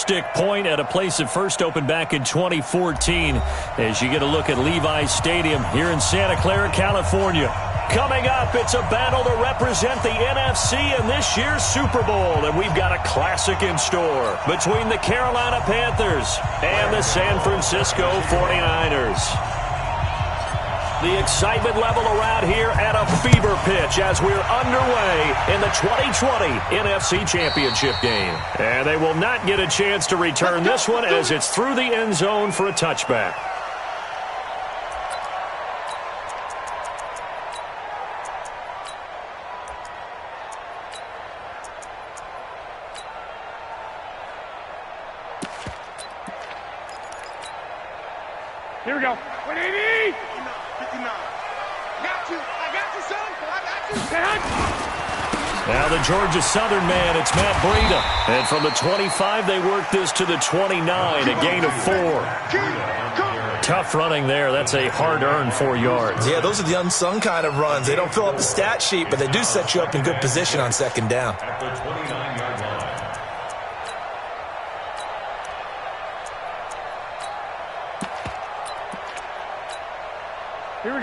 stick point at a place that first opened back in 2014 as you get a look at Levi's Stadium here in Santa Clara, California. Coming up, it's a battle to represent the NFC in this year's Super Bowl, and we've got a classic in store between the Carolina Panthers and the San Francisco 49ers. The excitement level around here at a fever pitch as we're underway in the 2020 NFC Championship game. And they will not get a chance to return this one as it's through the end zone for a touchback. Here we go. 180! Now the Georgia Southern man, it's Matt Breida. And from the 25, they work this to the 29, a gain of 4. Tough running there. That's a hard-earned 4 yards. Yeah, those are the unsung kind of runs. They don't fill up the stat sheet, but they do set you up in good position on second down.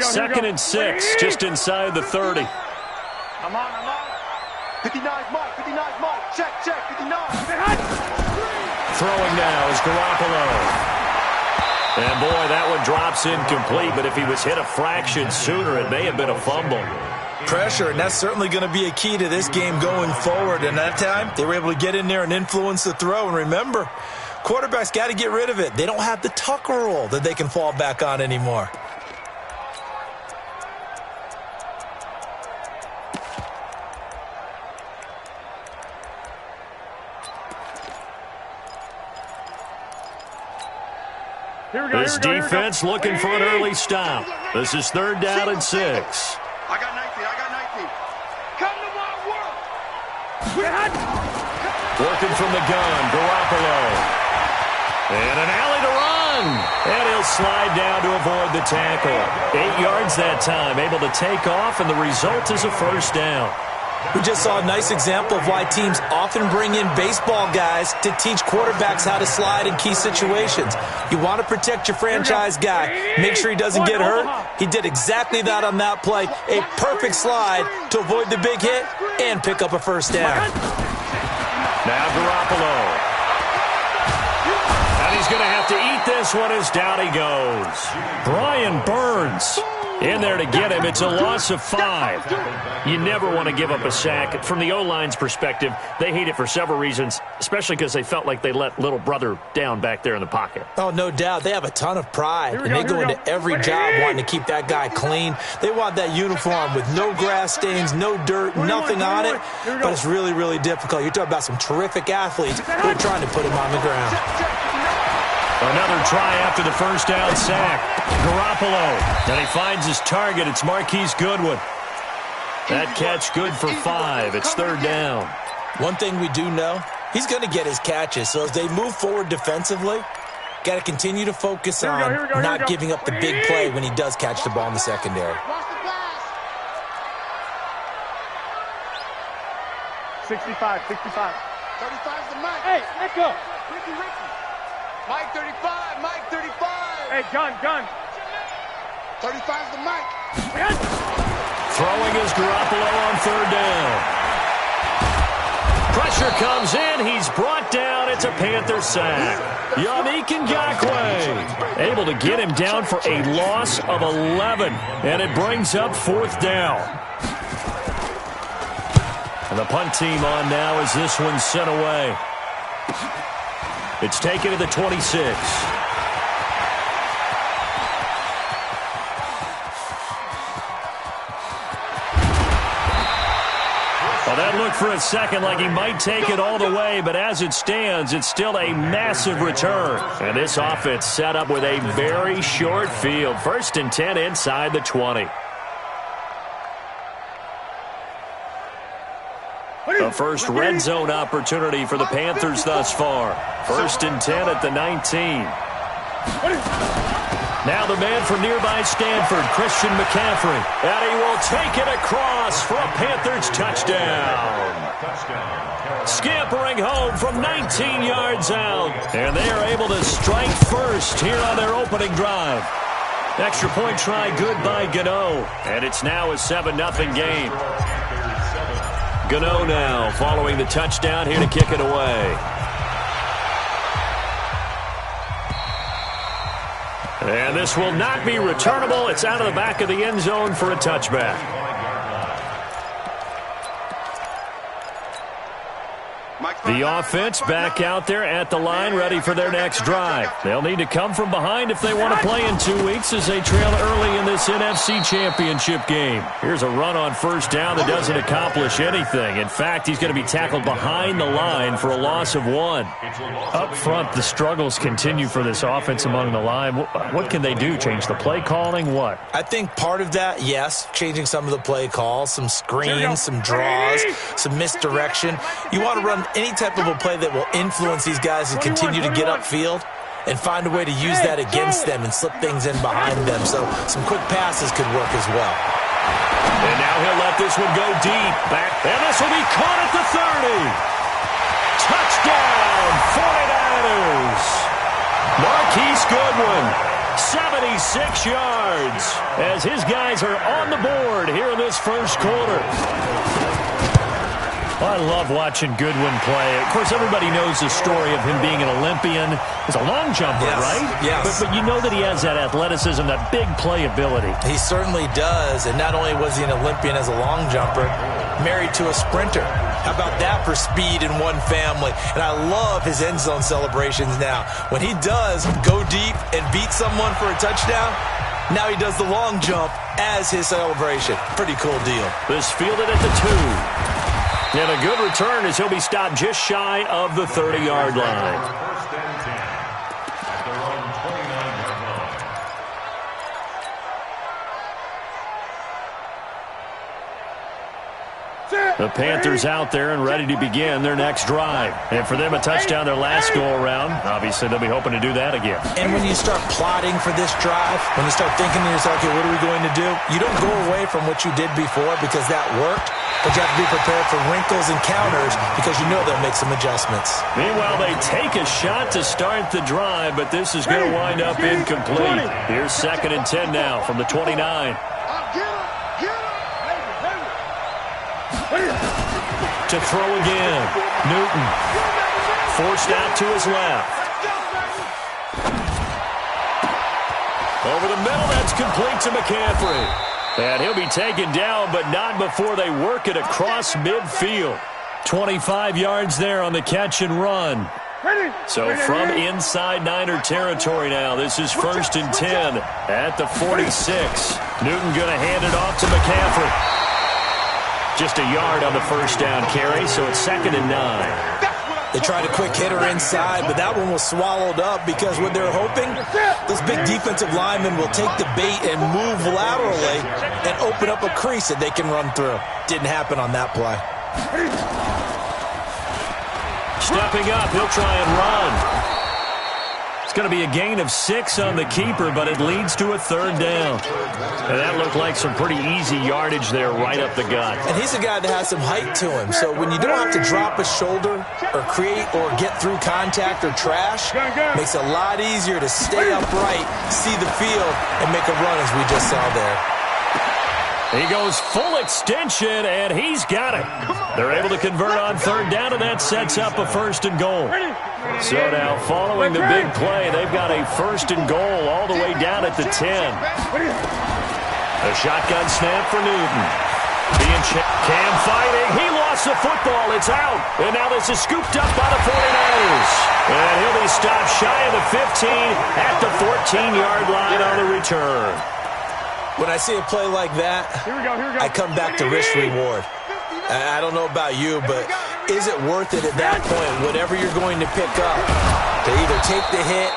Second and 6, just inside the 30. I'm on. 59 Mike, 59 Mike. Check, 59. Throwing now is Garoppolo. And boy, that one drops incomplete, but if he was hit a fraction sooner, it may have been a fumble. Pressure, and that's certainly going to be a key to this game going forward. And that time, they were able to get in there and influence the throw. And remember, quarterbacks got to get rid of it. They don't have the Tucker rule that they can fall back on anymore. This defense looking for an early stop. This is third down and 6. I got 19. Come to my world. Working from the gun, Garoppolo. And an alley to run. And he'll slide down to avoid the tackle. 8 yards that time, able to take off, and the result is a first down. We just saw a nice example of why teams often bring in baseball guys to teach quarterbacks how to slide in key situations. You want to protect your franchise guy. Make sure he doesn't get hurt. He did exactly that on that play. A perfect slide to avoid the big hit and pick up a first down. Now Garoppolo. And he's going to have to eat this one as down he goes. Brian Burns in there to get him. It's a loss of 5. You never want to give up a sack. From the O-line's perspective, they hate it for several reasons, especially because they felt like they let little brother down back there in the pocket. Oh, no doubt. They have a ton of pride, and they go into every job wanting to keep that guy clean. They want that uniform with no grass stains, no dirt, nothing on it, but it's really, really difficult. You're talking about some terrific athletes who are trying to put him on the ground. Another try after the first down sack. Garoppolo. And he finds his target. It's Marquise Goodwin. That catch good for 5. It's third down. One thing we do know, he's going to get his catches. So as they move forward defensively, got to continue to focus on not giving up the big play when he does catch the ball in the secondary. 65. 35's the Mike. Hey, let go. Ricky. Mike 35. Hey, gun. 35's the Mike. Throwing is Garoppolo on third down. Pressure comes in. He's brought down. It's a Panther sack. Yannick Ngakoue able to get him down for a loss of 11. And it brings up fourth down. And the punt team on now as this one's sent away. It's taken to the 26. Well, that looked for a second like he might take it all the way, but as it stands, it's still a massive return. And this offense set up with a very short field. First and 10 inside the 20. The first red zone opportunity for the Panthers thus far. First and 10 at the 19. Now the man from nearby Stanford, Christian McCaffrey. And he will take it across for a Panthers touchdown. Scampering home from 19 yards out. And they are able to strike first here on their opening drive. Extra point try good by Gano. And it's now a 7-0 game. Gano now following the touchdown here to kick it away. And this will not be returnable. It's out of the back of the end zone for a touchback. The offense back out there at the line, ready for their next drive. They'll need to come from behind if they want to play in 2 weeks as they trail early in this NFC Championship game. Here's a run on first down that doesn't accomplish anything. In fact, he's going to be tackled behind the line for a loss of 1. Up front, the struggles continue for this offense among the line. What can they do? Change the play calling? What? I think part of that, yes, changing some of the play calls, some screens, some draws, some misdirection. You want to run any type of a play that will influence these guys and continue to get upfield and find a way to use that against them and slip things in behind them. So some quick passes could work as well. And now he'll let this one go deep. Back, and this will be caught at the 30. Touchdown, 49ers. Marquise Goodwin, 76 yards, as his guys are on the board here in this first quarter. I love watching Goodwin play. Of course, everybody knows the story of him being an Olympian. He's a long jumper, yes, right? Yes. But you know that he has that athleticism, that big play ability. He certainly does. And not only was he an Olympian as a long jumper, married to a sprinter. How about that for speed in one family? And I love his end zone celebrations now. When he does go deep and beat someone for a touchdown, now he does the long jump as his celebration. Pretty cool deal. This fielded at the 2. And a good return as he'll be stopped just shy of the 30-yard line. The Panthers out there and ready to begin their next drive. And for them, a touchdown their last go-around. Obviously, they'll be hoping to do that again. And when you start plotting for this drive, when you start thinking to yourself, okay, what are we going to do? You don't go away from what you did before because that worked, but you have to be prepared for wrinkles and counters because you know they'll make some adjustments. Meanwhile, they take a shot to start the drive, but this is going to wind up incomplete. Here's 2nd and 10 now from the 29. To throw again. Newton. Forced out to his left. Over the middle, that's complete to McCaffrey. And he'll be taken down, but not before they work it across midfield. 25 yards there on the catch and run. So from inside Niner territory now, this is 1st and 10 at the 46. Newton going to hand it off to McCaffrey. Just a yard on the first down carry, so it's 2nd and 9. They tried a quick hitter inside, but that one was swallowed up because what they're hoping, those big defensive linemen will take the bait and move laterally and open up a crease that they can run through. Didn't happen on that play. Stepping up, he'll try and run. It's going to be a gain of 6 on the keeper, but it leads to a 3rd down. And that looked like some pretty easy yardage there right up the gut. And he's a guy that has some height to him. So when you don't have to drop a shoulder or create or get through contact or trash, makes it a lot easier to stay upright, see the field, and make a run as we just saw there. He goes full extension, and he's got it. They're able to convert on 3rd down, and that sets up a 1st and goal. So now, following the big play, they've got a 1st and goal all the way down at the 10. A shotgun snap for Newton. Cam fighting. He lost the football. It's out. And now this is scooped up by the 49ers. And he'll be stopped shy of the 15 at the 14-yard line on the return. When I see a play like that, I come back to risk-reward. I don't know about you, but is it worth it at that point, whatever you're going to pick up, to either take the hit,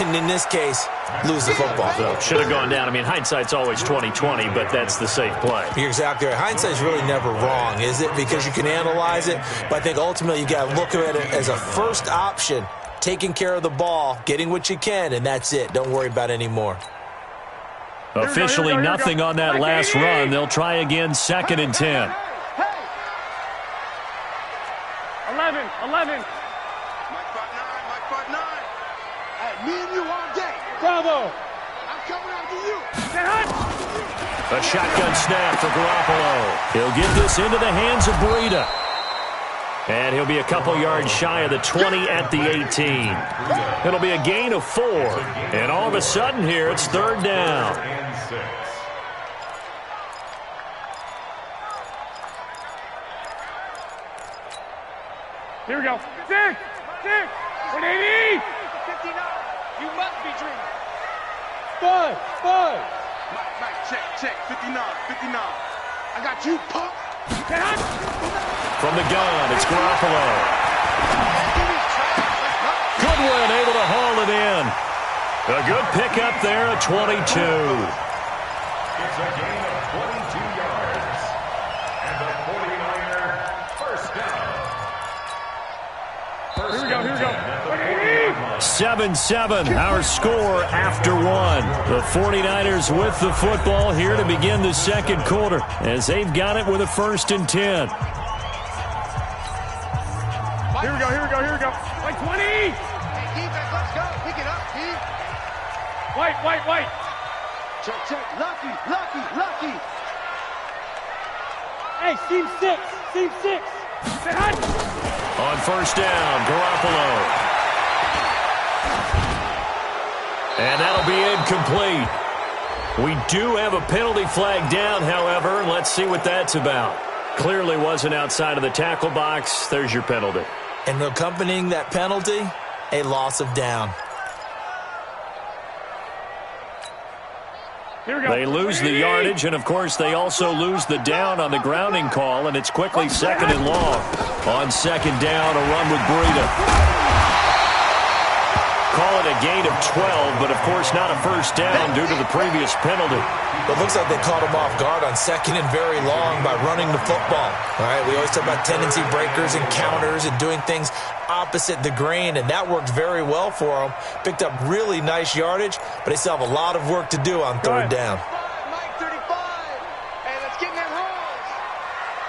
and in this case, lose the football? So should have gone down. I mean, hindsight's always 20/20, but that's the safe play. You're exactly right. Hindsight's really never wrong, is it? Because you can analyze it, but I think ultimately you got to look at it as a first option taking care of the ball, getting what you can, and that's it. Don't worry about it anymore. Officially nothing on that last run. They'll try again, 2nd and 10. 11. Mike 5'9", Mike 5'9". Hey, me and you all day. Bravo. I'm coming after you. A shotgun snap for Garoppolo. He'll get this into the hands of Breida. And he'll be a couple yards shy of the 20 at the 18. It'll be a gain of 4. And all of a sudden here, it's 3rd down. Here we go. 6. 180. 59. You must be dreaming. 5. Mike, check. 59. I got you, punk. From the gun, it's Garoppolo. Goodwin able to haul it in. A good pickup there at 22. It's a gain of 22 yards. And the 49er first down. Here we go. 7-7, our score after 1. The 49ers with the football here to begin the second quarter as they've got it with a 1st and 10. Here we go. Like 20. Hey, defense, let's go. Pick it up, Pete. White. Check. Lucky. Hey, seam 6. On 1st down, Garoppolo. And that'll be incomplete. We do have a penalty flag down, however. Let's see what that's about. Clearly wasn't outside of the tackle box. There's your penalty. And accompanying that penalty, a loss of down. Here we go. They lose the yardage, and, of course, they also lose the down on the grounding call, and it's quickly 2nd and long. On 2nd down, a run with Breida. Call it a gain of 12, but, of course, not a 1st down due to the previous penalty. It looks like they caught him off guard on 2nd and very long by running the football. All right, we always talk about tendency breakers and counters and doing things opposite the grain, and that worked very well for them. Picked up really nice yardage, but they still have a lot of work to do on 3rd down. Mike 35. Hey, let's get in that rolls.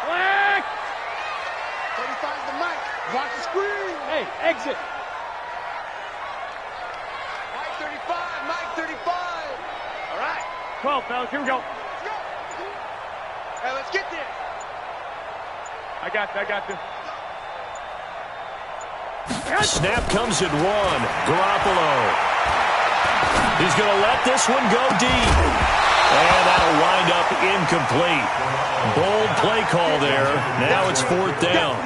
Black. 35's the Mike. Watch the screen. Hey, exit. Mike 35. All right. 12, fellas. Here we go. Let's go. Hey, let's get there. I got this. Snap comes at 1. Garoppolo. He's going to let this one go deep. And that'll wind up incomplete. Bold play call there. Now it's 4th down.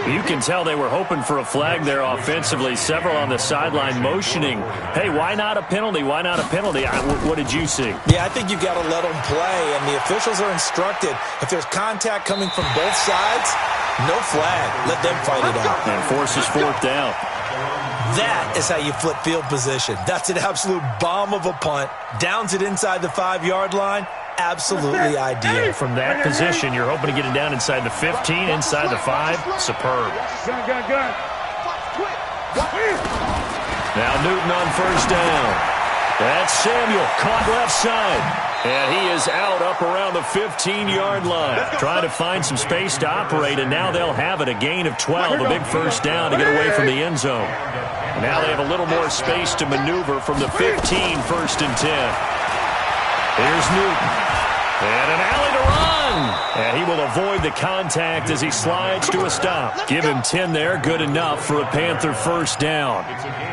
You can tell they were hoping for a flag there offensively. Several on the sideline motioning. Hey, why not a penalty? Why not a penalty? What did you see? Yeah, I think you've got to let them play, and the officials are instructed. If there's contact coming from both sides, no flag. Let them fight it out. And forces 4th down. That is how you flip field position. That's an absolute bomb of a punt. Downs it inside the 5-yard line. Absolutely ideal. From that position, you're hoping to get it down inside the 15, inside the 5. Superb. Good. Now Newton on 1st down. That's Samuel, caught left side. And he is out up around the 15-yard line. Trying to find some space to operate, and now they'll have it. A gain of 12, a big 1st down to get away from the end zone. Now they have a little more space to maneuver from the 15, 1st and 10. Here's Newton. And an alley to run. And he will avoid the contact as he slides to a stop. Give him 10 there, good enough for a Panther 1st down.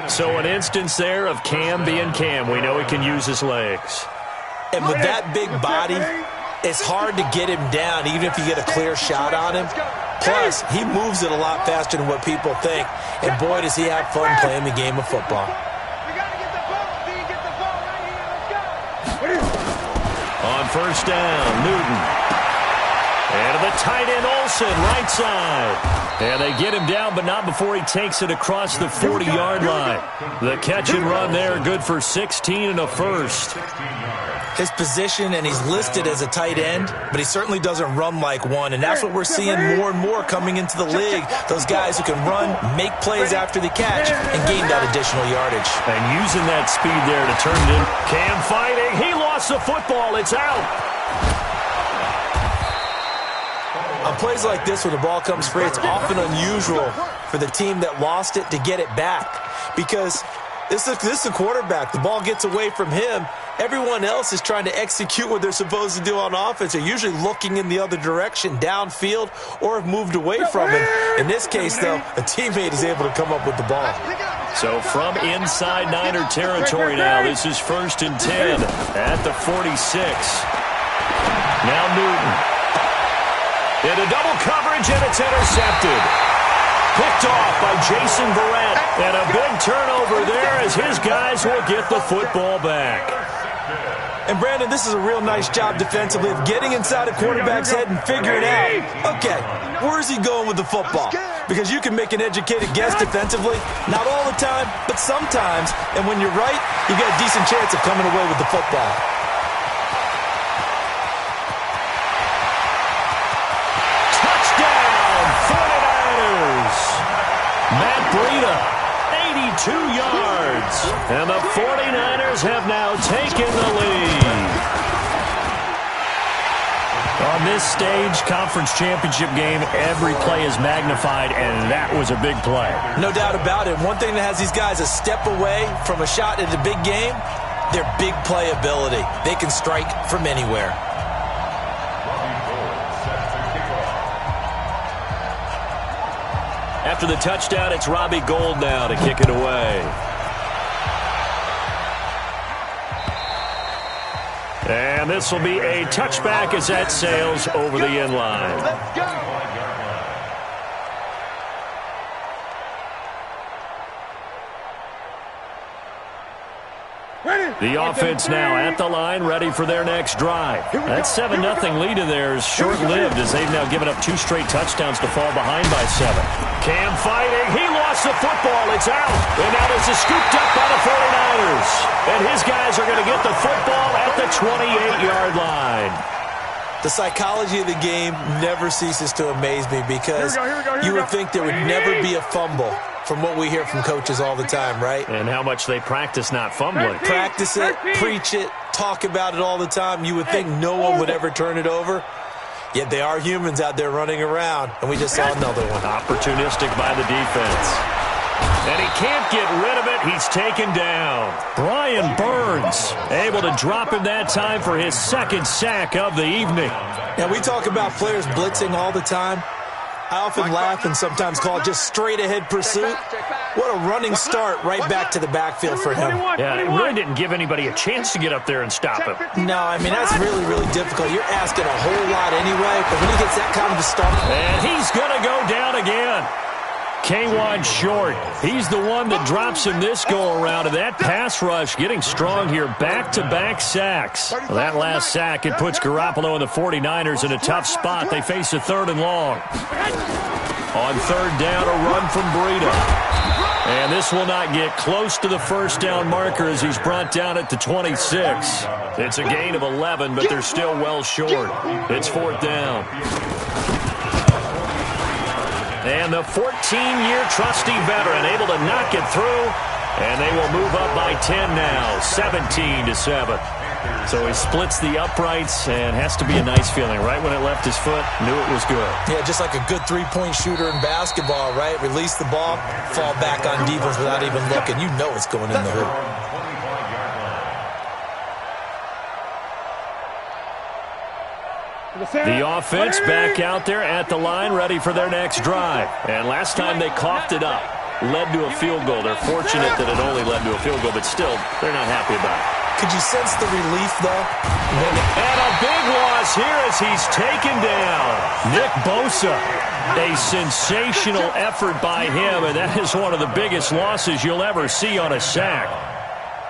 So an instance there of Cam being Cam. We know he can use his legs. And with that big body, it's hard to get him down, even if you get a clear shot on him. Plus, he moves it a lot faster than what people think. And boy, does he have fun playing the game of football. On 1st down, Newton. And to the tight end, Olsen, right side. And they get him down, but not before he takes it across the 40-yard line. The catch and run there, good for 16 and a first. His position, and he's listed as a tight end, but he certainly doesn't run like one, and that's what we're seeing more and more coming into the league. Those guys who can run, make plays after the catch, and gain that additional yardage. And using that speed there to turn it in. Cam fighting. He lost the football. It's out. On plays like this, when the ball comes free, it's often unusual for the team that lost it to get it back, because this is a quarterback. The ball gets away from him. Everyone else is trying to execute what they're supposed to do on offense. They're usually looking in the other direction, downfield, or have moved away from him. In this case, though, a teammate is able to come up with the ball. So from inside Niner territory now, this is 1st and 10 at the 46. Now Newton. Into double coverage, and it's intercepted. Picked off by Jason Verrett. And a big turnover there as his guys will get the football back. And, Brandon, this is a real nice job defensively of getting inside a quarterback's head and figuring out, okay, where is he going with the football? Because you can make an educated guess defensively, not all the time, but sometimes. And when you're right, you got a decent chance of coming away with the football. Matt Breida, 82 yards. And the 49ers have now taken the lead. On this stage, conference championship game, every play is magnified, and that was a big play. No doubt about it. One thing that has these guys a step away from a shot at a big game, their big play ability. They can strike from anywhere. After the touchdown, it's Robbie Gould now to kick it away. And this will be a touchback as that sails over the end line. Let's go. The offense now at the line, ready for their next drive. That 7-0 lead of theirs short-lived as they've now given up 2 straight touchdowns to fall behind by 7. Cam fighting. He lost the football. It's out. And now this is scooped up by the 49ers. And his guys are going to get the football at the 28-yard line. The psychology of the game never ceases to amaze me because you would think there would never be a fumble from what we hear from coaches all the time, right? And how much they practice not fumbling. Practice it, preach it, talk about it all the time. You would think no one would ever turn it over. Yet they are humans out there running around, and we just saw another one. Opportunistic by the defense. And he can't get rid of it. He's taken down. Brian Burns able to drop him that time for his 2nd sack of the evening. Now, we talk about players blitzing all the time. I often laugh and sometimes call it just straight-ahead pursuit. What a running start right back to the backfield for him. Yeah, it really didn't give anybody a chance to get up there and stop him. No, I mean, that's really, really difficult. You're asking a whole lot anyway, but when he gets that kind of a start. And he's going to go down again. K'Wan Short, he's the one that drops him this go-around, and that pass rush getting strong here, back-to-back sacks. Well, that last sack, it puts Garoppolo and the 49ers in a tough spot. They face a 3rd and long. On 3rd down, a run from Breida. And this will not get close to the 1st down marker as he's brought down at the 26. It's a gain of 11, but they're still well short. It's 4th down. And the 14-year trusty veteran able to knock it through. And they will move up by 10 now, 17-7. So he splits the uprights and has to be a nice feeling. Right when it left his foot, knew it was good. Yeah, just like a good three-point shooter in basketball, right? Release the ball, fall back on defense without even looking. You know it's going in the hoop. The offense back out there at the line, ready for their next drive. And last time they coughed it up, led to a field goal. They're fortunate that it only led to a field goal, but still, they're not happy about it. Could you sense the relief, though? And a big loss here as he's taken down. Nick Bosa, a sensational effort by him, and that is one of the biggest losses you'll ever see on a sack.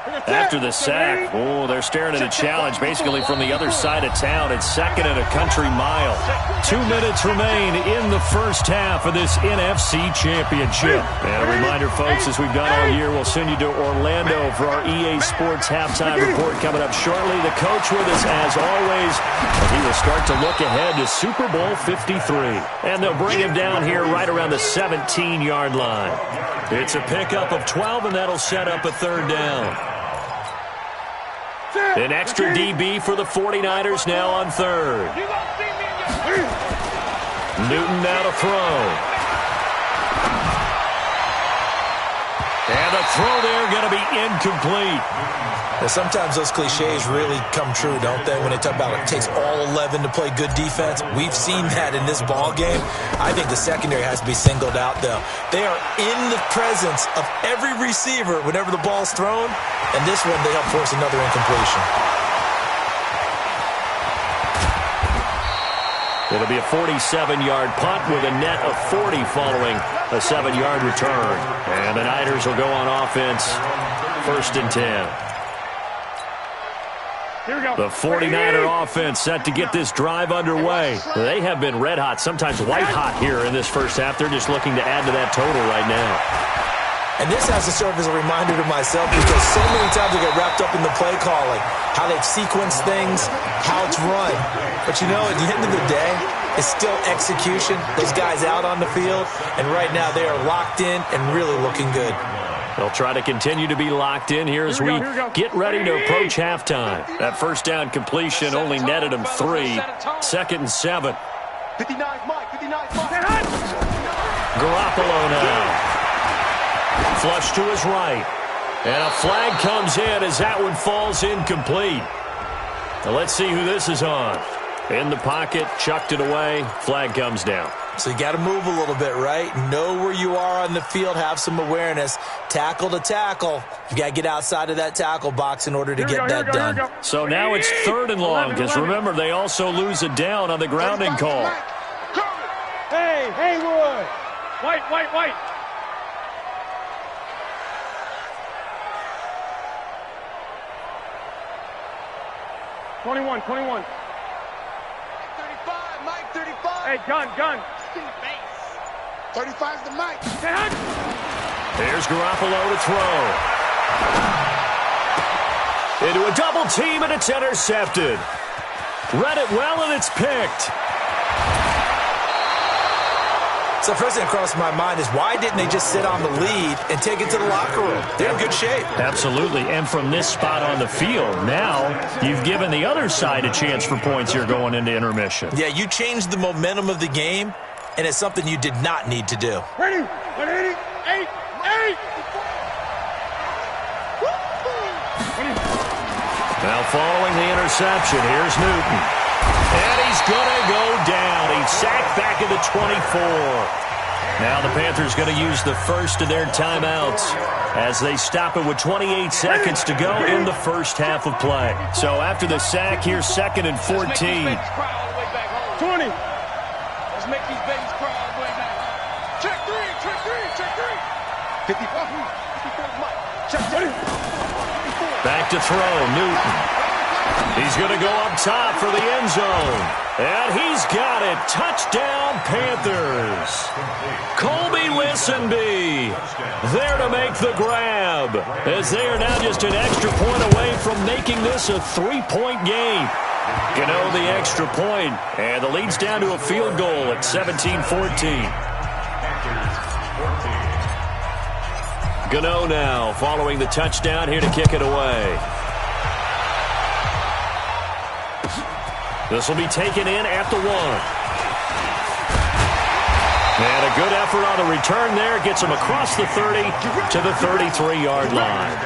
After the sack, they're staring at a challenge basically from the other side of town. It's second and a country mile. 2 minutes remain in the first half of this NFC Championship. And a reminder, folks, as we've done all year, we'll send you to Orlando for our EA Sports halftime report coming up shortly. The coach with us, as always, and he will start to look ahead to Super Bowl 53. And they'll bring him down here right around the 17-yard line. It's a pickup of 12, and that'll set up a third down. An extra DB for the 49ers now on third. Newton now to throw. And the throw there going to be incomplete. Now, sometimes those cliches really come true, don't they? When they talk about it takes all 11 to play good defense. We've seen that in this ball game. I think the secondary has to be singled out, though. They are in the presence of every receiver whenever the ball's thrown, and this one they help force another incompletion. It'll be a 47-yard punt with a net of 40 following a 7-yard return. And the Niners will go on offense, 1st and 10. Here we go. The 49er offense set to get this drive underway. They have been red hot, sometimes white hot here in this first half. They're just looking to add to that total right now. And this has to serve as a reminder to myself because so many times I get wrapped up in the play calling, how they've sequenced things, how it's run. But you know, at the end of the day, it's still execution. Those guys out on the field, and right now they are locked in and really looking good. They'll try to continue to be locked in here as we get ready to approach halftime. That first down completion only netted them 3. 2nd and 7. 59 Mike. 59 Mike. Garoppolo now. Flush to his right. And a flag comes in as that one falls incomplete. Now let's see who this is on. In the pocket, chucked it away. Flag comes down. So you got to move a little bit, right? Know where you are on the field, have some awareness. Tackle to tackle. You got to get outside of that tackle box in order to get that done. So now it's 3rd and long, because remember, they also lose a down on the grounding call. Hey, Haywood. White. 21. 35, Mike, 35. Hey, gun. 35's the Mike. There's Garoppolo to throw. Into a double team, and it's intercepted. Read it well, and it's picked. So first thing that crossed my mind is why didn't they just sit on the lead and take it to the locker room? They're in good shape. Absolutely, and from this spot on the field, now you've given the other side a chance for points here going into intermission. Yeah, you changed the momentum of the game, and it's something you did not need to do. Ready? 180, 8. Now following the interception, here's Newton. And he's going to go down. He's sacked back at the 24. Now the Panthers going to use the first of their timeouts as they stop it with 28 seconds to go in the first half of play. So after the sack, here's 2nd and 14. 20. Let's make these babies cry all the way back. Check three. 54. Mike. Check 20. Back to throw, Newton. He's going to go up top for the end zone. And he's got it. Touchdown, Panthers. Colby Listenby there to make the grab, as they are now just an extra point away from making this a 3-point game. Gano the extra point, and the lead's down to a field goal at 17-14. Gano now following the touchdown here to kick it away. This will be taken in at the 1. And a good effort on the return there. Gets him across the 30 to the 33-yard line.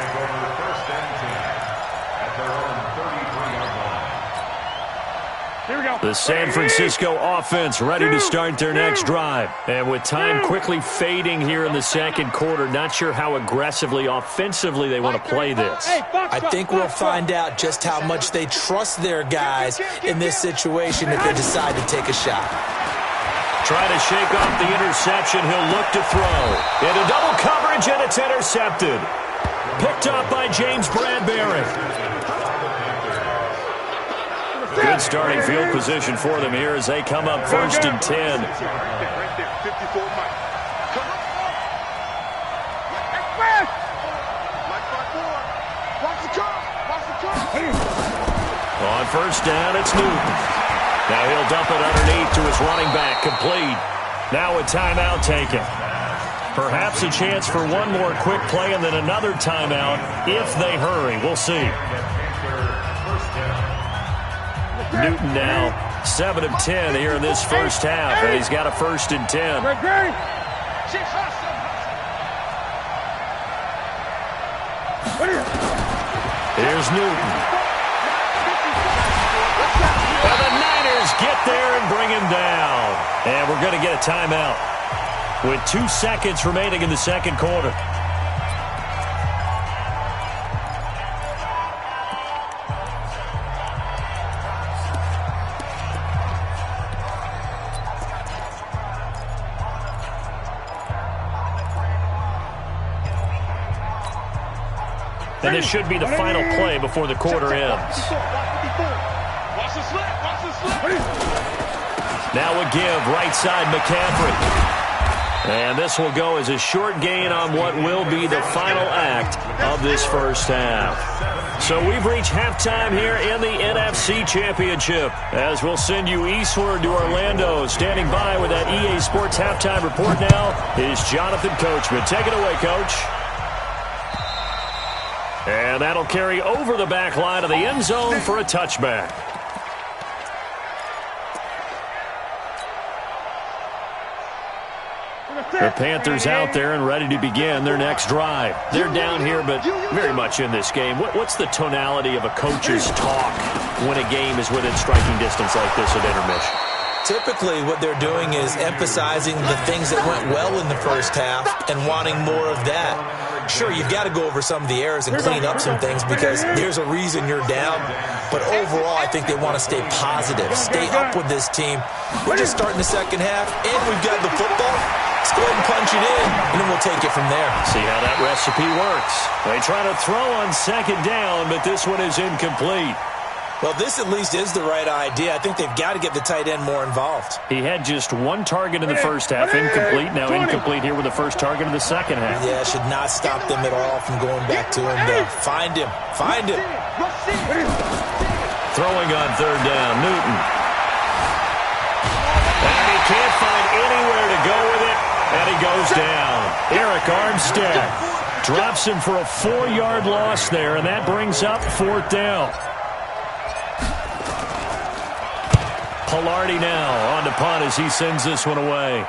The San Francisco offense ready to start their next drive. And with time quickly fading here in the second quarter, not sure how aggressively, offensively they want to play this. I think we'll find out just how much they trust their guys in this situation if they decide to take a shot. Try to shake off the interception. He'll look to throw. Into double coverage, and it's intercepted. Picked up by James Bradbury. Good starting field position for them here as they come up 1st and 10. Right there, 54 Mike. Come on. Mike 5-4. Watch the car. Watch the car. On 1st down, it's Newton. Now he'll dump it underneath to his running back, complete. Now a timeout taken. Perhaps a chance for one more quick play and then another timeout if they hurry. We'll see. Newton now 7 of 10 here in this first half, and he's got a 1st and 10. Here's Newton. And the Niners get there and bring him down. And we're going to get a timeout with 2 seconds remaining in the second quarter. And this should be the final play before the quarter ends. Now a give, right side McCaffrey. And this will go as a short gain on what will be the final act of this first half. So we've reached halftime here in the NFC Championship. As we'll send you eastward to Orlando. Standing by with that EA Sports halftime report now is Jonathan Coachman. Take it away, Coach. And that'll carry over the back line of the end zone for a touchback. The Panthers out there and ready to begin their next drive. They're down here, but very much in this game. What's the tonality of a coach's talk when a game is within striking distance like this at intermission? Typically, what they're doing is emphasizing the things that went well in the first half and wanting more of that. Sure, you've got to go over some of the errors and clean up some things because there's a reason you're down. But overall, I think they want to stay positive, stay up with this team. We're just starting the second half, and we've got the football. Let's go ahead and punch it in, and then we'll take it from there. See how that recipe works. They try to throw on 2nd down, but this one is incomplete. Well, this at least is the right idea. I think they've got to get the tight end more involved. He had just 1 target in the first half, incomplete. Now incomplete here with the first target of the second half. Yeah, should not stop them at all from going back to him, though. Find him. Find him. Throwing on 3rd down, Newton. And he can't find anywhere to go with it, and he goes down. Eric Armstead drops him for a 4-yard loss there, and that brings up 4th down. Pilardi now on to punt as he sends this one away.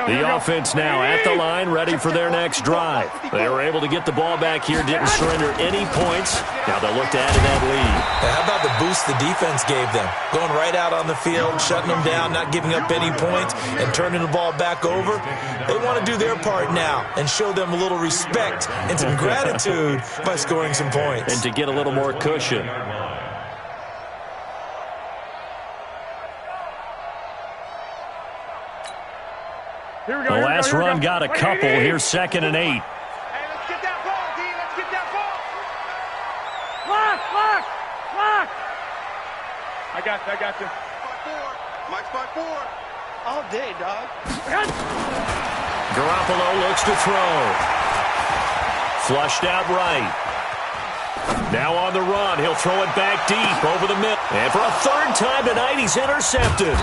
The offense now at the line, ready for their next drive. They were able to get the ball back here, didn't surrender any points. Now they'll look to add to that lead. Now, how about the boost the defense gave them? Going right out on the field, shutting them down, not giving up any points, and turning the ball back over. They want to do their part now and show them a little respect and some gratitude by scoring some points. And to get a little more cushion. The last run got a couple. Here's 2nd and 8. Hey, let's get that ball, D. Let's get that ball. Lock. I got you. 5-4. Mike's 5-4. All day, dog. Garoppolo looks to throw. Flushed out right. Now on the run. He'll throw it back deep over the middle. And for a 3rd time tonight, he's intercepted.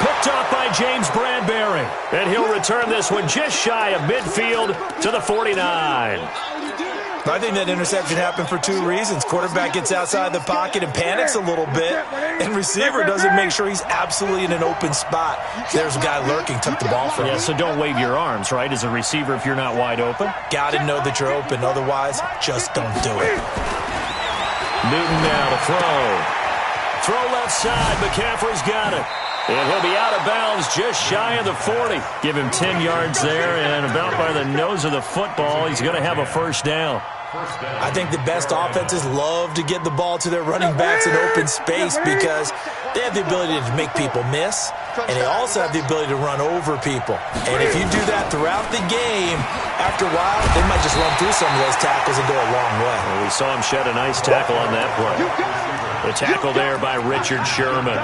Picked up by James Bradbury. And he'll return this one just shy of midfield to the 49. I think that interception happened for 2 reasons. Quarterback gets outside the pocket and panics a little bit, and receiver doesn't make sure he's absolutely in an open spot. There's a guy lurking, took the ball from him. Yeah, so don't wave your arms, right, as a receiver if you're not wide open. Got to know that you're open. Otherwise, just don't do it. Newton now to throw. Throw left side. McCaffrey's got it. And he'll be out of bounds just shy of the 40. Give him 10 yards there, and about by the nose of the football, he's going to have a 1st down. I think the best offenses love to get the ball to their running backs in open space because they have the ability to make people miss, and they also have the ability to run over people. And if you do that throughout the game, after a while, they might just run through some of those tackles and go a long way. Well, we saw him shed a nice tackle on that play. The tackle there by Richard Sherman.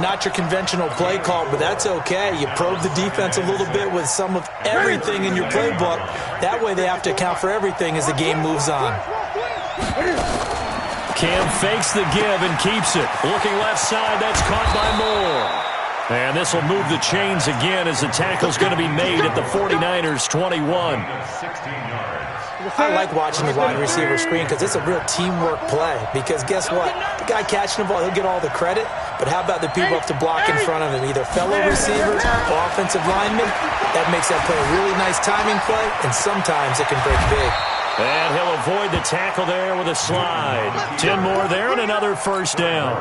Not your conventional play call, but that's okay. You probe the defense a little bit with some of everything in your playbook. That way they have to account for everything as the game moves on. Cam fakes the give and keeps it. Looking left side, that's caught by Moore. And this will move the chains again as the tackle's going to be made at the 49ers' 21. I like watching the wide receiver screen because it's a real teamwork play. Because guess what? The guy catching the ball, he'll get all the credit. But how about the people up to block in front of him? Either fellow receivers or offensive linemen. That makes that play a really nice timing play, and sometimes it can break big. And he'll avoid the tackle there with a slide. 10 more there and another first down.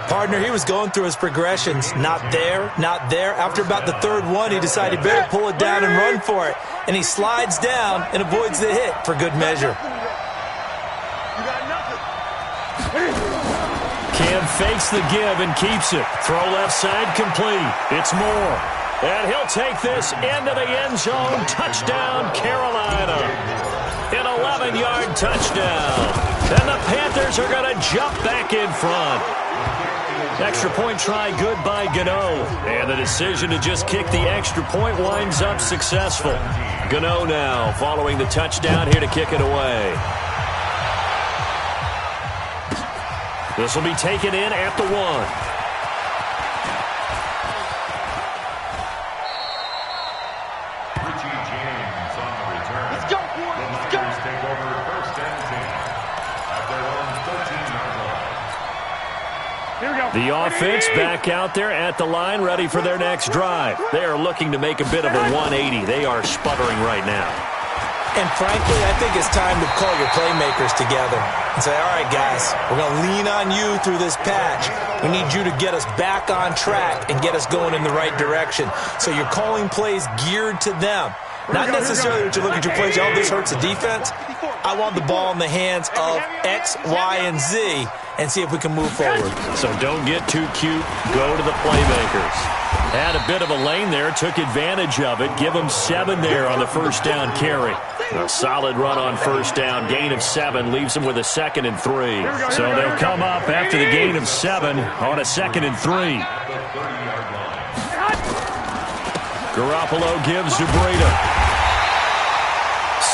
Partner, he was going through his progressions. Not there, not there. After about the third one, he decided he better pull it down and run for it. And he slides down and avoids the hit for good measure. Cam fakes the give and keeps it. Throw left side complete. It's Moore. And he'll take this into the end zone. Touchdown, Carolina. An 11-yard touchdown. And the Panthers are going to jump back in front. Extra point try good by Gano. And the decision to just kick the extra point winds up successful. Gano now following the touchdown here to kick it away. This will be taken in at the 1. Let's go, boys. Let's go. Take over first and 10 at their own 13-yard line. Here we go. The offense back out there at the line, ready for their next drive. They are looking to make a bit of a 180. They are sputtering right now. And frankly, I think it's time to call your playmakers together and say, all right, guys, we're going to lean on you through this patch. We need you to get us back on track and get us going in the right direction. So you're calling plays geared to them. Not necessarily that you look at your plays, oh, this hurts the defense. I want the ball in the hands of X, Y, and Z and see if we can move forward. So don't get too cute. Go to the playmakers. Had a bit of a lane there, took advantage of it. Give them 7 there on the first down carry. A solid run on first down. Gain of 7 leaves them with a 2nd and 3. So they'll come up after the gain of 7 on a 2nd and 3. Garoppolo gives to Breida.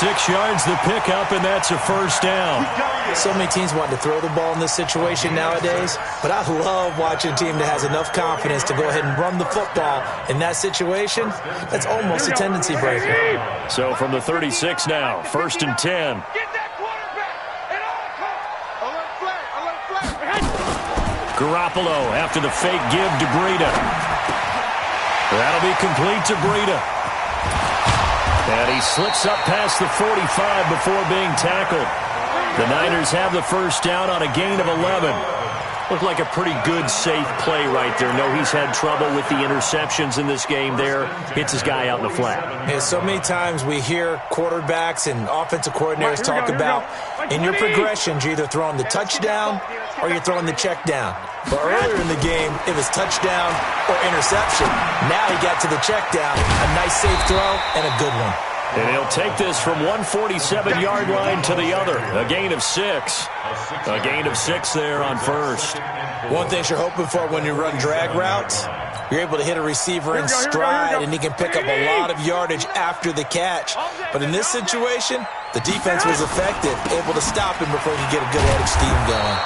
6 yards the pickup, and that's a first down. So many teams want to throw the ball in this situation nowadays, but I love watching a team that has enough confidence to go ahead and run the football. In that situation, that's almost a tendency breaker. So from the 36 now, 1st and 10. Get that quarterback at all costs. Alert flag. Garoppolo after the fake give to Breida. That'll be complete to Breida. And he slips up past the 45 before being tackled. The Niners have the first down on a gain of 11. Looked like a pretty good, safe play right there. No, he's had trouble with the interceptions in this game there. Hits his guy out in the flat. Yeah, so many times we hear quarterbacks and offensive coordinators talk about in your progressions, you're either throwing the touchdown or you're throwing the check down. But earlier in the game, it was touchdown or interception. Now he got to the check down, a nice safe throw, and a good one. And he'll take this from 147-yard line to the other. A gain of 6. A gain of 6 there on first. One thing you're hoping for when you run drag routes, you're able to hit a receiver in stride, and he can pick up a lot of yardage after the catch. But in this situation, the defense was effective, able to stop him before he could get a good head of steam going.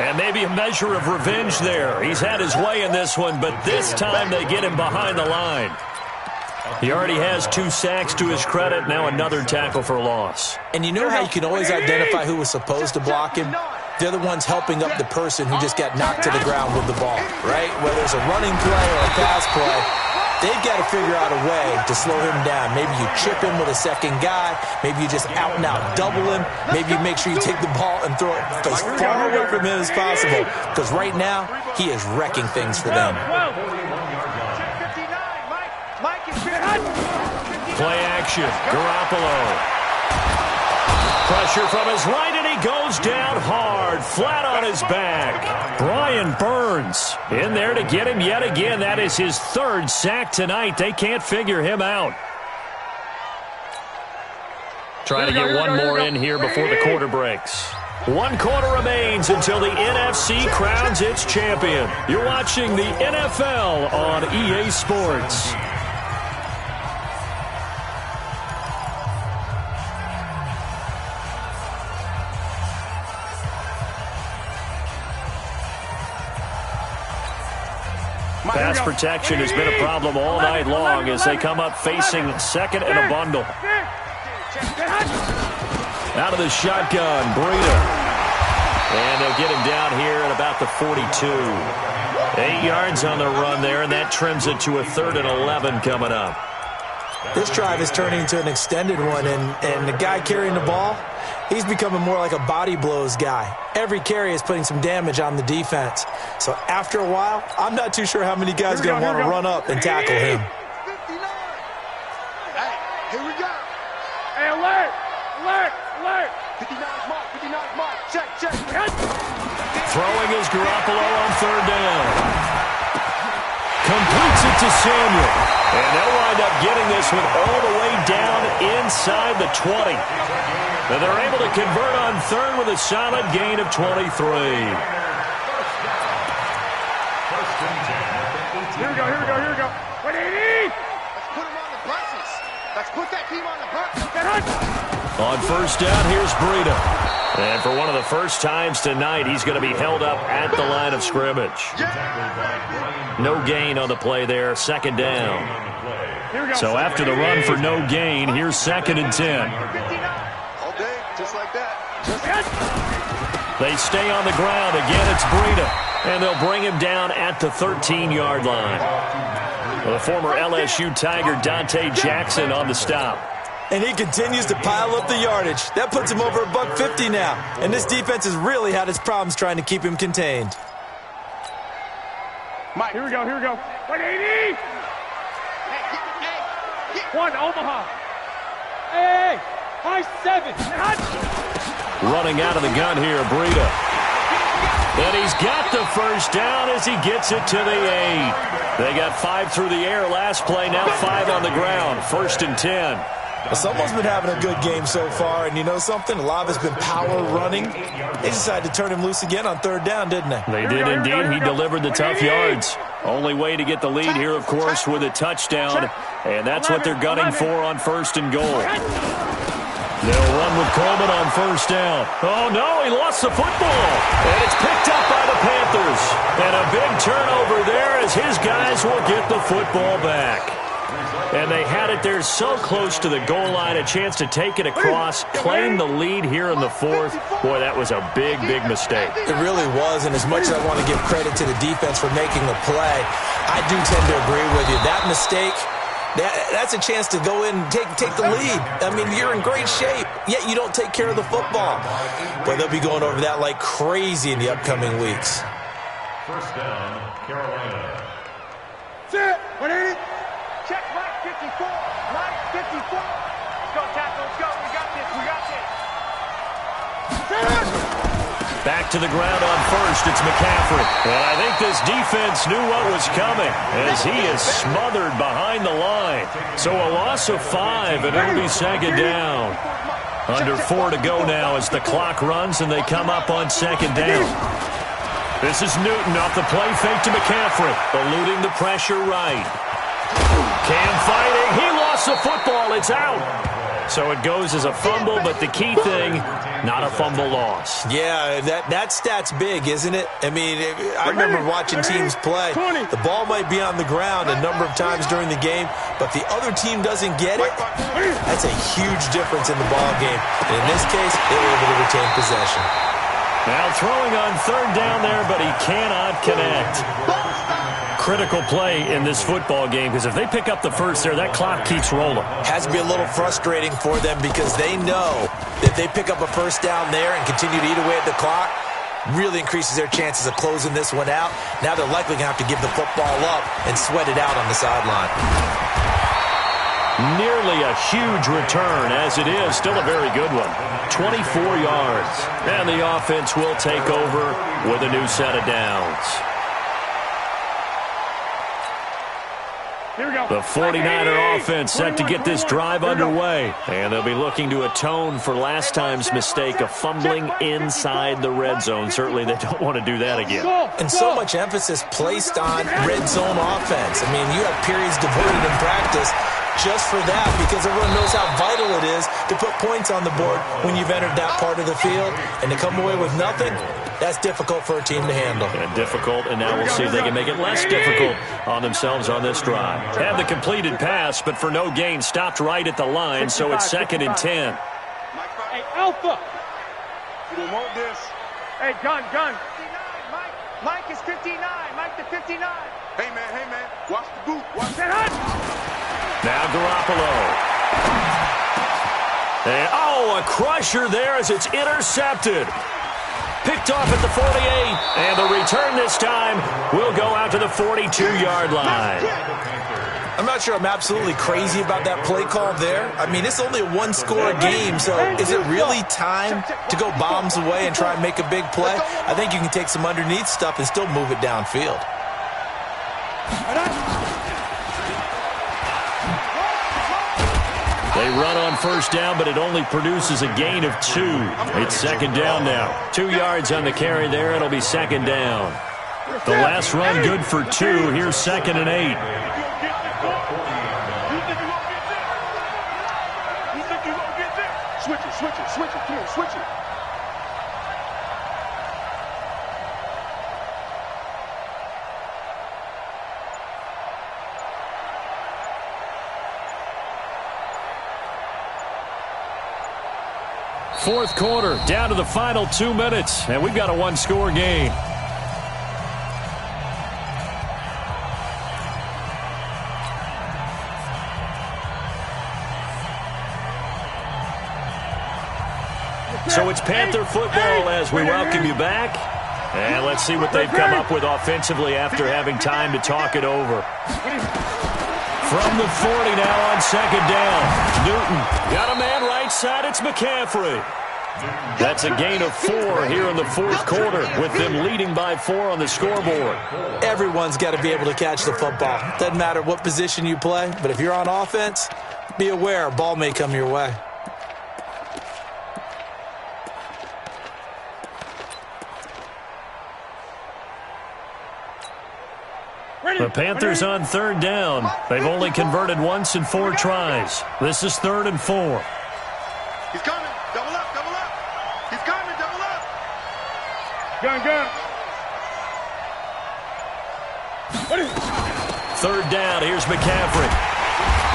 And maybe a measure of revenge there. He's had his way in this one, but this time they get him behind the line. He already has 2 sacks to his credit. Now another tackle for loss. And you know how you can always identify who was supposed to block him? They're the ones helping up the person who just got knocked to the ground with the ball, right? Whether it's a running play or a pass play, they've got to figure out a way to slow him down. Maybe you chip him with a second guy. Maybe you just out and out double him. Maybe you make sure you take the ball and throw it as far away from him as possible. Because right now, he is wrecking things for them. Play action. Garoppolo. Pressure from his right, and he goes down hard, flat on his back. Brian Burns in there to get him yet again. That is his third sack tonight. They can't figure him out. Trying to get one more in here before the quarter breaks. 1 quarter remains until the NFC crowns its champion. You're watching the NFL on EA Sports. Pass protection has been a problem all night long as they come up facing second and a bundle. Out of the shotgun, Breida. And they'll get him down here at about the 42. 8 yards on the run there, and that trims it to a 3rd and 11 coming up. This drive is turning into an extended one, and the guy carrying the ball, he's becoming more like a body blows guy. Every carry is putting some damage on the defense. So after a while, I'm not too sure how many guys are going to want to run up and tackle him. 59. Hey, here we go. Hey, alert! Alert! Alert! 59's mark. 59's mark. Check, check. Throwing is Garoppolo on 3rd down. Completes it to Samuel. And they'll wind up getting this one all the way down inside the 20. And they're able to convert on 3rd with a solid gain of 23. Here we go, here we go, here we go. 180! Let's put him on the buses. Let's put that team on the bus. On 1st down, here's Breida. And for one of the first times tonight, he's going to be held up at the line of scrimmage. No gain on the play there, 2nd down. So after the run for no gain, here's 2nd and 10. All day, just like that. They stay on the ground. Again, it's Breida. And they'll bring him down at the 13-yard line. The former LSU Tiger Dante Jackson on the stop. And he continues to pile up the yardage. That puts him over $150 now. And this defense has really had its problems trying to keep him contained. Mike, here we go, here we go. 180! One, Omaha. Hey, 5-7. Running out of the gun here, Breida. And he's got the 1st down as he gets it to the 8. They got 5 through the air last play, now 5 on the ground. 1st and 10. Well, someone's been having a good game so far, and you know something? A lot of it's been power running. They decided to turn him loose again on 3rd down, didn't they? They did indeed. He delivered the tough yards. Only way to get the lead here, of course, with a touchdown. And that's what they're gunning for on 1st and goal. They'll run with Coleman on 1st down. Oh, no, he lost the football. And it's picked up by the Panthers. And a big turnover there as his guys will get the football back. And they had it there so close to the goal line, a chance to take it across, claim the lead here in the 4th. Boy, that was a big, big mistake. It really was, and as much as I want to give credit to the defense for making the play, I do tend to agree with you. That mistake, that's a chance to go in and take the lead. I mean, you're in great shape, yet you don't take care of the football. But they'll be going over that like crazy in the upcoming weeks. 1st down, Carolina. Sit. 180. Check, Mike 54. Mike 54. Let's go, tackle. Let's go. We got this. We got this. Back to the ground on 1st. It's McCaffrey. And I think this defense knew what was coming as he is smothered behind the line. So a loss of 5, and it'll be 2nd down. Under 4 to go now as the clock runs, and they come up on 2nd down. This is Newton off the play fake to McCaffrey, eluding the pressure right. Cam fighting. He lost the football. It's out. So it goes as a fumble, but the key thing, not a fumble loss. Yeah, that stat's big, isn't it? I mean, I remember watching teams play. The ball might be on the ground a number of times during the game, but the other team doesn't get it. That's a huge difference in the ball game. And in this case, they were able to retain possession. Now throwing on 3rd down there, but he cannot connect. Critical play in this football game because if they pick up the 1st there, that clock keeps rolling. Has to be a little frustrating for them because they know that if they pick up a 1st down there and continue to eat away at the clock, really increases their chances of closing this one out. Now they're likely going to have to give the football up and sweat it out on the sideline. Nearly a huge return, as it is. Still a very good one. 24 yards. And the offense will take over with a new set of downs. Here we go. The 49er offense set to get this drive underway. And they'll be looking to atone for last time's mistake of fumbling inside the red zone. Certainly they don't want to do that again. And so much emphasis placed on red zone offense. I mean, you have periods devoted in practice just for that, because everyone knows how vital it is to put points on the board when you've entered that part of the field. And to come away with nothing, that's difficult for a team to handle. And difficult, and now we'll see if they can make it less difficult on themselves on this drive. Had the completed pass, but for no gain, stopped right at the line, so it's 2nd and 10. Hey, Alpha. You don't want this. Hey, gun. Mike is 59. Mike the 59. Hey, man. Watch the boot. Watch that hunt. Now Garoppolo. And, a crusher there as it's intercepted. Picked off at the 48, and the return this time will go out to the 42-yard line. I'm not sure I'm absolutely crazy about that play call there. I mean, it's only a one-score game, so is it really time to go bombs away and try and make a big play? I think you can take some underneath stuff and still move it downfield. They run on first down, but it only produces a gain of 2. It's 2nd down now. 2 yards on the carry there. It'll be 2nd down. The last run good for 2. Here's 2nd and 8. Switch it. Fourth quarter, down to the final 2 minutes, and we've got a one-score game. So it's Panther football as we welcome you back. And let's see what they've come up with offensively after having time to talk it over. From the 40 now on 2nd down. Newton got a man right side. It's McCaffrey. That's a gain of 4 here in the fourth quarter with them leading by 4 on the scoreboard. Everyone's got to be able to catch the football. Doesn't matter what position you play, but if you're on offense, be aware a ball may come your way. The Panthers on 3rd down. They've only converted once in 4 tries. This is 3rd and 4. He's coming. Double up. He's coming. Double up. Gun. 3rd down. Here's McCaffrey.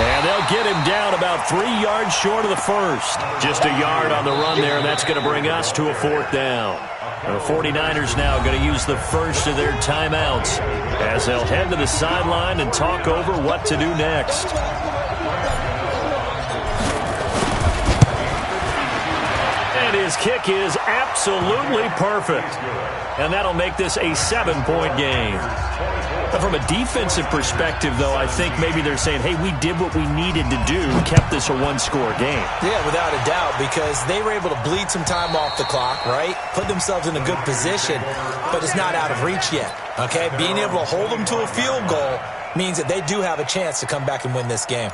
And they'll get him down about 3 yards short of the first. Just a yard on the run there, and that's going to bring us to a 4th down. The 49ers now going to use the first of their timeouts as they'll head to the sideline and talk over what to do next. And his kick is absolutely perfect. And that'll make this a 7-point game. But from a defensive perspective, though, I think maybe they're saying, hey, we did what we needed to do, kept this a one-score game. Yeah, without a doubt, because they were able to bleed some time off the clock, right? Put themselves in a good position, but it's not out of reach yet, okay? Being able to hold them to a field goal means that they do have a chance to come back and win this game.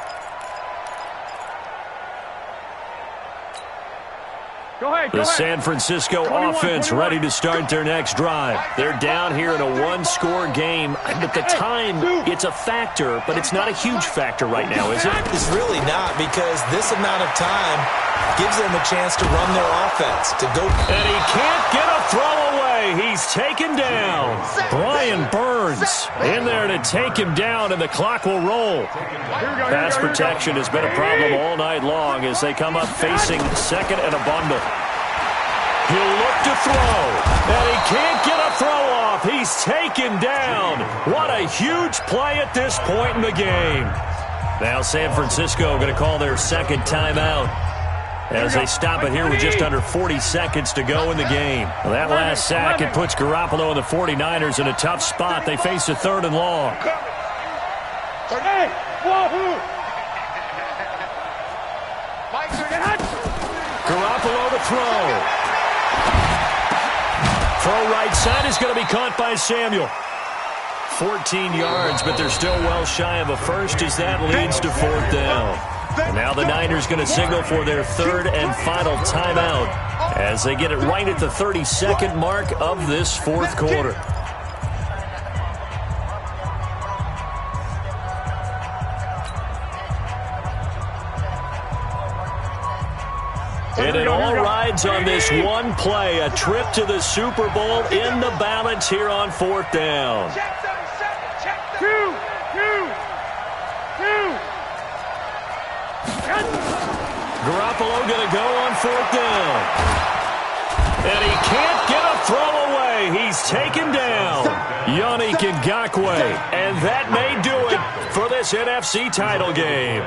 The San Francisco offense ready to start their next drive. They're down here in a one-score game. But the time, it's a factor, but it's not a huge factor right now, is it? It's really not, because this amount of time gives them a chance to run their offense, to go. And he can't get a throw away. He's taken down. Brian Burns in there to take him down, and the clock will roll. Pass protection has been a problem all night long as they come up facing 2nd and a bundle. He'll look to throw, and he can't get a throw off. He's taken down. What a huge play at this point in the game. Now San Francisco going to call their 2nd timeout as they stop it here with just under 40 seconds to go in the game. Well, that last sack, it puts Garoppolo and the 49ers in a tough spot. They face a 3rd and long. Garoppolo to throw. Throw right side is going to be caught by Samuel. 14 yards, but they're still well shy of a first as that leads to 4th down. And now the Niners going to signal for their 3rd and final timeout as they get it right at the 32nd mark of this 4th quarter. And it all rides on this one play, a trip to the Super Bowl in the balance here on 4th down. Garoppolo going to go on 4th down. And he can't get a throw away. He's taken down. Yannick Ngakoue. And that may do it for this NFC title game.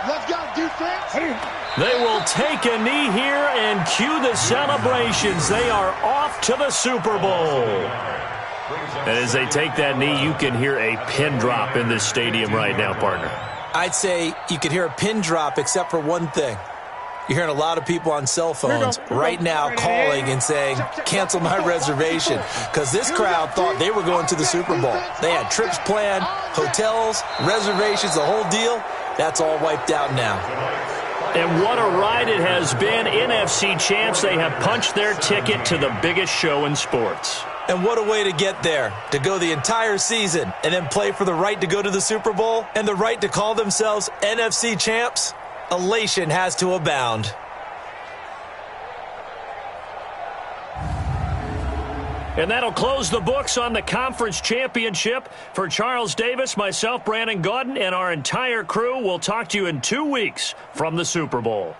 Let's go, defense. They will take a knee here and cue the celebrations. They are off to the Super Bowl. And as they take that knee, you can hear a pin drop in this stadium right now, partner. I'd say you could hear a pin drop except for one thing. You're hearing a lot of people on cell phones right now calling and saying, cancel my reservation, because this crowd thought they were going to the Super Bowl. They had trips planned, hotels, reservations, the whole deal. That's all wiped out now. And what a ride it has been. NFC champs, they have punched their ticket to the biggest show in sports. And what a way to get there, to go the entire season and then play for the right to go to the Super Bowl and the right to call themselves NFC champs. Elation has to abound. And that'll close the books on the conference championship. For Charles Davis, myself, Brandon Gaudin, and our entire crew, we'll talk to you in 2 weeks from the Super Bowl.